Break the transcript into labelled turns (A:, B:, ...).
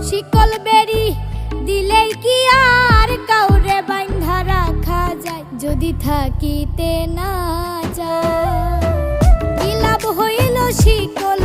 A: শিকল বেরি দিলেই কি আর কাউরে বাঁধা রাখা যায়, যদি থাকিতে না যায়। কি লাভ হইল শিকল